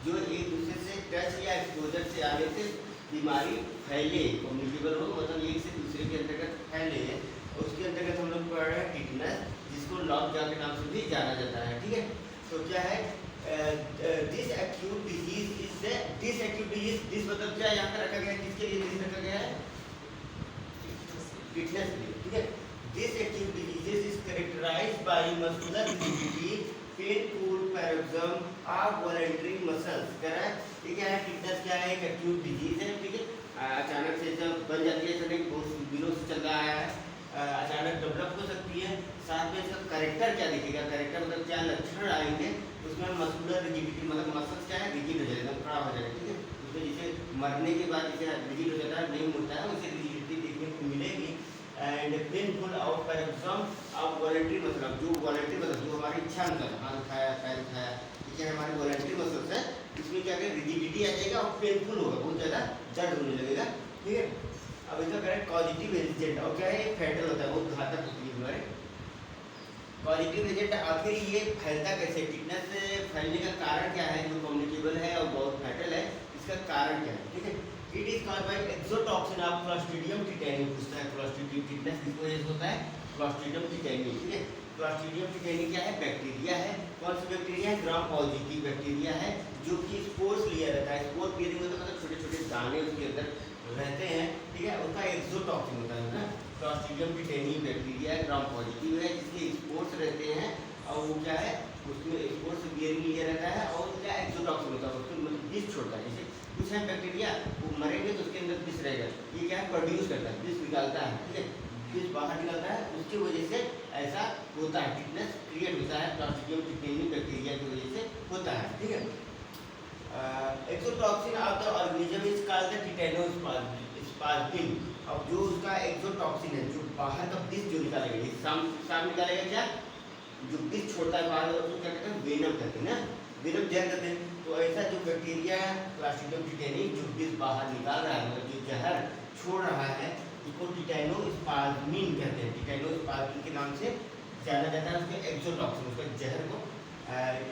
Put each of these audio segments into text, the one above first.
जो एक दूसरे से टच या एक्सपोजर से आने से बीमारी फैले, कम्युनिकेबल हो, मतलब एक से दूसरे के अंतर्गत फैले, उसके अंतर्गत हम लोग पढ़ रहे हैं टिटनस, जिसको लॉक जॉ के नाम से भी जाना जाता है। ठीक है, तो क्या है this acute disease is the this acute disease, this मतलब क्या यहाँ पर रखा गया है, किसके लिए दिस रखा गया है, टिटनस के लिए। ठीक है, this acute disease is characterised by muscular rigidity, painful paroxysm of voluntary muscles. कह रहा है ये क्या है, टिटनस क्या है, एक एक्यूट डिजीज है। ठीक है, अचानक से जब बन जाती है, तो बहुत दिनों से चल रहा है, अचानक डेवलप हो सकती है। साथ में इसका करेक्टर क्या दिखेगा, करेक्टर मतलब क्या लक्षण आएंगे, उसमें मस्कुलर रिजिडिटी मतलब मसल्स क्या है, रिजिड हो जाएगा, खड़ा हो जाएगा। ठीक है, उसमें जैसे मरने के बाद जैसे रिजिड हो जाता है, नहीं मुड़ता है, उसे रिजिडिटी देखने को मिलेगी। And painful out paroxysm of voluntary मतलब जो वॉलंटरी मतलब जो हमारी इच्छा अनुसार हाथ उठाया पैर उठाया, ठीक है, हमारे वॉलंटरी मसल्स है, इसमें क्या करें रिजिडिटी आ जाएगा और पेनफुल होगा, बहुत ज़्यादा दर्द होने लगेगा। ठीक है, अब इसका करें पॉजिटिव एजेंट, और क्या है फैटल होता है, बहुत घातक होती है हमारे पॉजिटिव एजेंट। आखिर ये फैलता कैसे, टिटनस फैलने का कारण क्या है, जो कम्युनिकेबल है और बहुत फैटल है, इसका कारण क्या है। ठीक है, it is caused by exotoxin of Clostridium tetani, पूछता है क्लोस्ट्रीडियम टिटनस किस वजह से होता है, क्लोस्ट्रीडियम टिटेनी। ठीक है, क्लोस्ट्रीडियम टिटेनी क्या है, बैक्टीरिया है। कौन सी बैक्टीरिया है, ग्राम पॉजिटिव बैक्टीरिया है, जो कि स्पोर्स लिया रहता है, स्पोर क्लियरिंग मतलब छोटे छोटे दाने उसके अंदर रहते हैं। ठीक है, उसका एक्सोटॉक्सिन होता है ना, क्लोस्ट्रीडियम टिटेनी बैक्टीरिया है, ग्राम पॉजिटिव है, जिसके स्पोर्स रहते हैं, और वो क्या है उसमें स्पोर्स बियरिंग लिया रहता है, और क्या एक्सोटॉक्सिन होता है, उसको मतलब विष छोड़ता है। जैसे कुछ है बैक्टीरिया, वो मरेंगे तो उसके अंदर विष रहेगा, ये क्या है प्रोड्यूस करता है, विष निकालता है। ठीक है, विष बाहर निकलता है, उसकी वजह से ऐसा होता है, टिटनस क्रिएट होता है, क्लोस्ट्रीडियम टिटेनी बैक्टीरिया की वजह से होता है। ठीक है, exotoxin of the organism is called the tetanospasmin. अब जो उसका एक्सोटॉक्सिन है, जो बाहर का विष जो निकालेगा, शाम निकालेगा क्या, जो विष छोड़ता है बाहर, उसको क्या कहते हैं, वेनम कहते हैं ना, वेनम जहर कहते हैं। तो ऐसा जो बैक्टीरिया है क्लोस्ट्रीडियम टिटेनी, जो विष बाहर निकाल रहा है, मतलब जो जहर छोड़ रहा है, इसको टिटेनोस्पाज्मिन कहते हैं, टिटेनोस्पाज्मिन के नाम से जाना जाता है। उसके एक्सोटॉक्सिन, उसका जहर को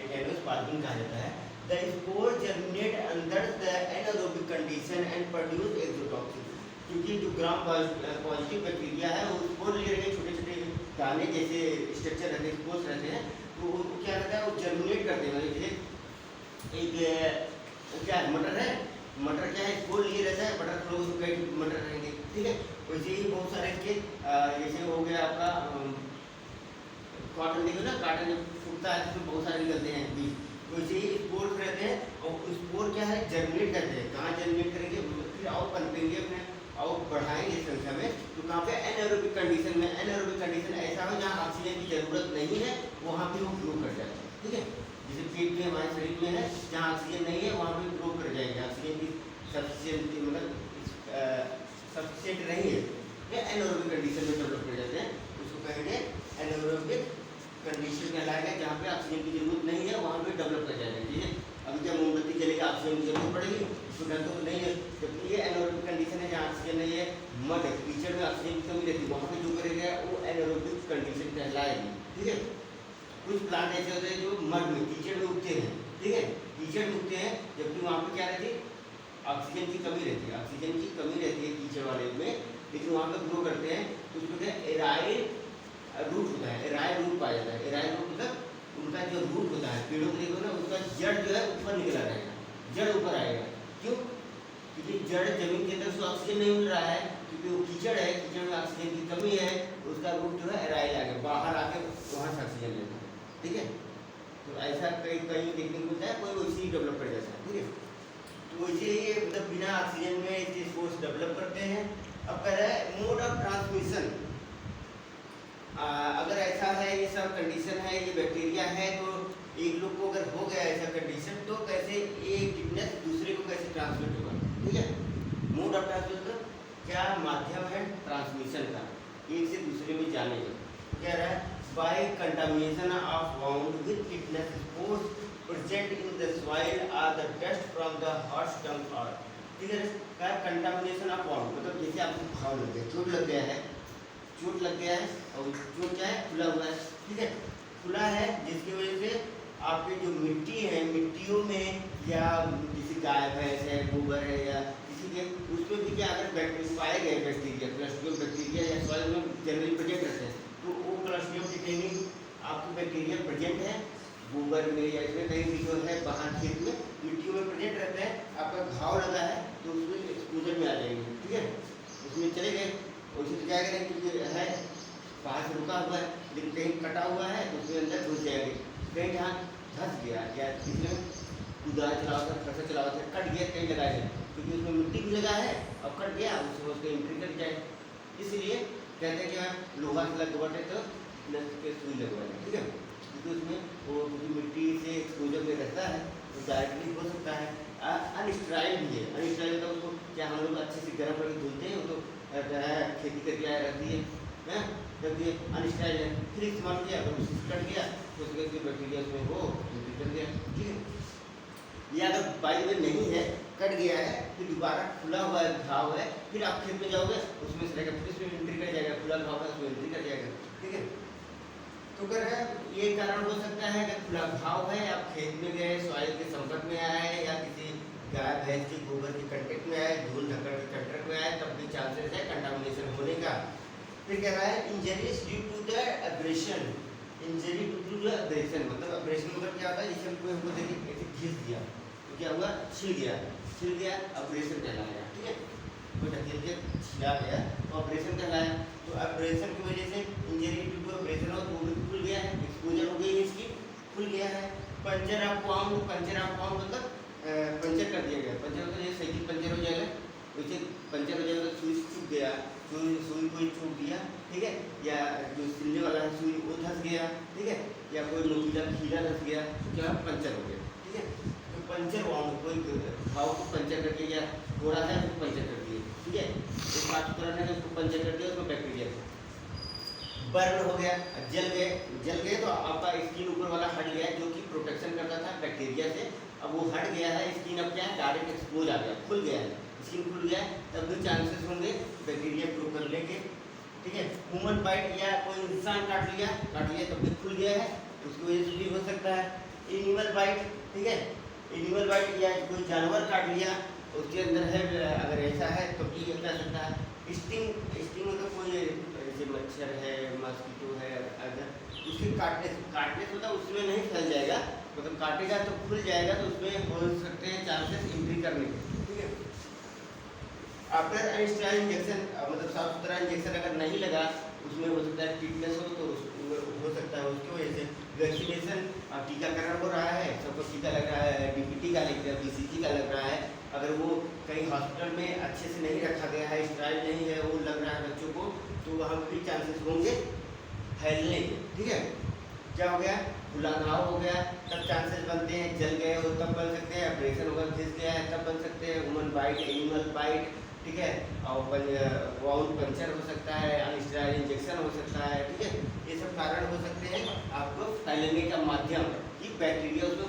टिटेनोस्पाज्मिन कहा जाता है। The spore germinate under the anaerobic condition and produce exotoxin। क्योंकि जो ग्राम पॉजिटिव बैक्टीरिया है, वो स्पोर ले रहे हैं, छोटे छोटे दाने जैसे स्ट्रक्चर रहते हैं, स्पोर्स रहते हैं, तो वो क्या रहता है, वो जर्मिनेट करते हैं। जैसे एक क्या है, मटर है, मटर क्या है, स्पोर लिए रहता है, मटर फ्लो कई मटर रहेंगे। ठीक है, वैसे ही बहुत सारे इसके जैसे हो गया आपका कॉटन, देखो ना, कॉटन जब फूटता है तो बहुत सारे निकलते हैं बीज, वैसे ही स्पोर्स रहते हैं, और स्पोर क्या है, जर्मिनेट करते हैं। कहाँ जर्मिनेट करेंगे, फिर और पनपेंगे अपने और बढ़ाएंगे संख्या में, तो कहाँ पे एनाएरोबिक कंडीशन में। एनाएरोबिक कंडीशन ऐसा हो जहाँ ऑक्सीजन की जरूरत नहीं है, वहाँ पे वो ग्रो कर जाता है। ठीक है, जैसे पेट में हमारे शरीर में है, जहाँ ऑक्सीजन नहीं है वहाँ पे ग्रो कर जाएंगे, ऑक्सीजन की सफिशिएंट मतलब सफिशिएंट नहीं है, ये एनाएरोबिक कंडीशन में डेवलप कर जाते हैं, उसको कहेंगे एनाएरोबिक कंडीशन कहलाएगा, जहाँ पे ऑक्सीजन की जरूरत नहीं है वहाँ पे डेवलप कर जाएगा। ठीक है, अभी जब मोमबत्ती जलेगा ऑक्सीजन की जरूरत पड़ेगी, तो डर तो नहीं है, जबकि ये एनाएरोबिक कंडीशन है जहाँ ऑक्सीजन नहीं है, मड कीचड़ में ऑक्सीजन की कमी रहती है, वहाँ पे जो करेगा वो एनाएरोबिक कंडीशन कहलाएगी। ठीक है, कुछ प्लांट ऐसे होते हैं जो मड में कीचड़ में उगते हैं। ठीक है, कीचड़ में उगते हैं, जबकि वहाँ पे क्या रहती है, ऑक्सीजन की कमी रहती है, ऑक्सीजन की कमी रहती है कीचड़ वाले में, लेकिन वहाँ पे ग्रो करते हैं। तो उसमें क्या एराइल रूट होता है, एराइल रूट पाया जाता है। एराइल रूट मतलब उनका जो रूट होता है, पेड़ों को देखो ना, उसका जड़ जो है ऊपर निकला रहेगा, जड़ ऊपर आएगा। क्यों, क्योंकि जड़ जमीन के अंदर से ऑक्सीजन नहीं मिल रहा है, क्योंकि वो कीचड़ है, कीचड़ में ऑक्सीजन की कमी है, उसका रूट जो है एराइल आगे बाहर आके वहाँ से ऑक्सीजन लेता है। ठीक है, तो ऐसा कहीं कहीं देखने को मिलता है, कोई वैसे ही डेवलप कर जाता है। ठीक है, तो वैसे ही मतलब बिना ऑक्सीजन में ये स्पोर्स डेवलप करते हैं। अब कह रहा है मोड ऑफ ट्रांसमिशन, अगर ऐसा है, ये सब कंडीशन है, ये बैक्टीरिया है, तो एक लोग को अगर हो गया ऐसा कंडीशन, तो कैसे एक टिटनस दूसरे को कैसे ट्रांसमिट होगा। ठीक है, मोड ऑफ ट्रांसमिशन क्या माध्यम है ट्रांसमिशन का, एक से दूसरे में जाने का। कह रहा है by contamination of wound with tetanus spores present in the soil or the dust from the hot stump और। ठीक है, क्या कंटामिनेशन ऑफ वाउंड मतलब जैसे आपको घाव लग गया, चोट लग गया है, चोट लग गया है, और चोट क्या है, खुला हुआ है। ठीक है, खुला है, जिसकी वजह से आपके जो मिट्टी है, मिट्टियों में या किसी गाय भैंस है, गोबर है या किसी के उसमें भी क्या अगर पाए गए बैक्टीरिया, क्लस्ट्रिडियम बैक्टीरिया या सॉइल में जनरली प्रेजेंट रहते हैं, तो वो क्लस्ट्रिडियम डिटेनिंग आपको बैक्टीरिया प्रेजेंट है गोबर में या इसमें कहीं भी जो है बाहर खेत में मिट्टियों में प्रेजेंट रहता है, आपका घाव लगा है तो उसमें एक्सपोजर में आ जाएंगे, ठीक है, उसमें चले गए। उसी तो क्या करें क्योंकि है बाहर से रुका हुआ है लेकिन कहीं कटा हुआ है तो उसके अंदर घुस जाएंगे, कहीं जहाँ धंस गया या इसमें कुदाल चला हुआ था, फंसा चला हुआ था, कट गया कहीं लगा है क्योंकि उसमें मिट्टी भी लगा है और कट गया उसमें उसको एंट्री कर जाए, इसलिए कहते हैं कि लोहा से लगवाते तो नस के सुई लगवाए, ठीक है, क्योंकि उसमें वो मिट्टी से एक्सपोजर में रहता है तो डायरेक्टली हो सकता है। अनस्ट्राइल भी है, अनस्ट्राइल तो उसको क्या हम लोग अच्छे से गर्म करके धुलते हैं, वो तो खेती करके आया रख दिए हैं, जब ये अनस्ट्राइल है फिर इस्तेमाल किया अगर उससे कट गया तो उसके जो बैक्टीरिया उसमें वो निकल गया, ठीक है। या अगर बाई में नहीं है कट गया है फिर दोबारा खुला हुआ है घाव है, फिर आप खेत में जाओगे उसमें से रहेगा फिर उसमें एंट्री कर जाएगा, खुला घाव है उसमें एंट्री कर जाएगा, ठीक है। तो अगर है ये कारण हो सकता है कि खुला घाव है, आप खेत में गए, सॉइल के संपर्क में आए या किसी गाय भैंस के गोबर के कंटेक्ट में आए, धूल धक्कड़ के कंटेक्ट में आए, तब भी चांसेस है कंटामिनेशन होने का। फिर कह रहा है injuries due to the abrasion, injury due to the abrasion मतलब एब्रेशन मतलब क्या होता है, जैसे कोई हमको देखिए ऐसे घिस दिया तो क्या हुआ, छिल गया एब्रेशन कहलाया, ठीक है, कोई ढकेल के छिला गया तो एब्रेशन कहलाया। तो एब्रेशन की वजह से इंजरी ड्यू टू एब्रेशन हो तो वो भी खुल गया है, एक्सपोजर हो गई इसकी, खुल गया है। पंचर ऑफ वाउंड मतलब पंचर कर दिया गया, पंचर होता है जैसे साइकिल पंचर हो जाएगा वैसे पंचर हो जाएगा, सुई छूट गया, सुई कोई छूट दिया, ठीक है, या जो सिलने वाला है सुई वो धंस गया, ठीक है, या कोई लोकीला खीरा धंस गया तो क्या पंचर हो गया, ठीक है। तो पंचर वाउंड कोई घाव को पंचर करके या थोड़ा है उसको पंचर कर दिए, ठीक है, एक बात तुरंत है उसको पंचर कर दिया उसमें बैक्टीरिया बर्न हो गया, जल गए तो आपका स्किन ऊपर वाला हट गया जो कि प्रोटेक्शन करता था बैक्टीरिया से, अब वो हट गया है, स्किन अब क्या है डायरेक्ट एक्सपोज आ गया, खुल गया है, स्किन खुल गया है, तब भी चांसेस होंगे बैक्टीरिया ग्रो करने के, ठीक है। ह्यूमन बाइट या कोई इंसान काट लिया तब भी खुल गया है, उसकी वजह से भी हो सकता है। एनिमल बाइट, ठीक है, एनिमल बाइट या कोई जानवर काट लिया उसके अंदर है अगर ऐसा है तो भी क्या सकता है। स्टिंग मतलब कोई जैसे मच्छर है, मस्कीटो है, अगर उसके काटने से होता है उसमें नहीं फैल जाएगा, मतलब काटेगा तो खुल जाएगा तो उसमें हो सकते हैं चांसेस एंट्री करने के, ठीक है। आफ्टर अनस्टेराइल इंजेक्शन मतलब साफ सुथरा इंजेक्शन अगर नहीं लगा उसमें हो सकता है टिटनेस हो तो हो सकता है उसकी वजह से। वैक्सीनेशन टीकाकरण हो रहा है, सबको टीका लग रहा है, डीपीटी का लग रहा है, बीसीजी का लग रहा है, अगर वो कहीं हॉस्पिटल में अच्छे से नहीं रखा गया है, स्टेराइल नहीं है, वो लग रहा है बच्चों को तो वहाँ भी चांसेस होंगे फैलने के, ठीक है। क्या हो गया, खुला घाव हो गया तब चांसेस बनते हैं, जल गए हो तब बन सकते हैं, ऑपरेशन होगा घिस गया है तब बन सकते हैं, ह्यूमन बाइट, एनिमल बाइट, ठीक है, और वाउंड पंचर हो सकता है, अनस्टेराइल इंजेक्शन हो सकता है, ठीक है, ये सब कारण हो सकते हैं आपको फैलने का माध्यम कि बैक्टीरिया उसको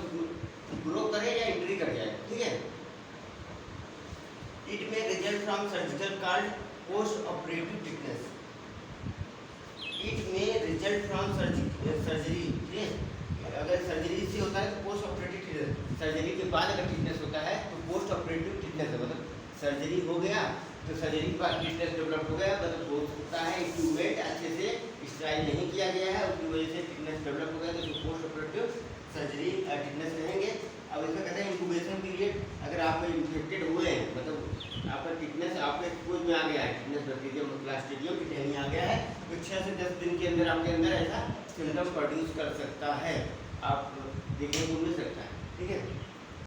ग्रो करे या एंट्री कर जाए, ठीक है। इट में result from surgical called post operative tetanus, it में रिजल्ट फ्रॉम सर्जरी, ठीक है, अगर सर्जरी से होता है तो पोस्ट ऑपरेटिव टिटनेस, सर्जरी के बाद अगर टिटनेस होता है तो पोस्ट ऑपरेटिव टिटनेस है, मतलब सर्जरी हो गया तो सर्जरी के बाद टिटनेस डेवलप हो गया, मतलब हो सकता है इंक्यूबेट अच्छे से स्टेराइल नहीं किया गया है उसकी वजह से टिटनेस डेवलप हो गया तो पोस्ट ऑपरेटिव सर्जरी टिटनेस रहेंगे। अब इसमें कहते हैं इंक्यूबेशन पीरियड, अगर आप इन्फेक्टेड हुए हैं मतलब आपका टिटनेस आपके एक्सपोज में आ गया है, टिटनेस बैक्टीरिया क्लस्ट्रिडियम टिटेनिया आ गया है तो 6 से 10 दिन के अंदर आपके अंदर ऐसा सिम्टम प्रोड्यूस कर सकता है, आप देखने को मिल सकता है, ठीक है।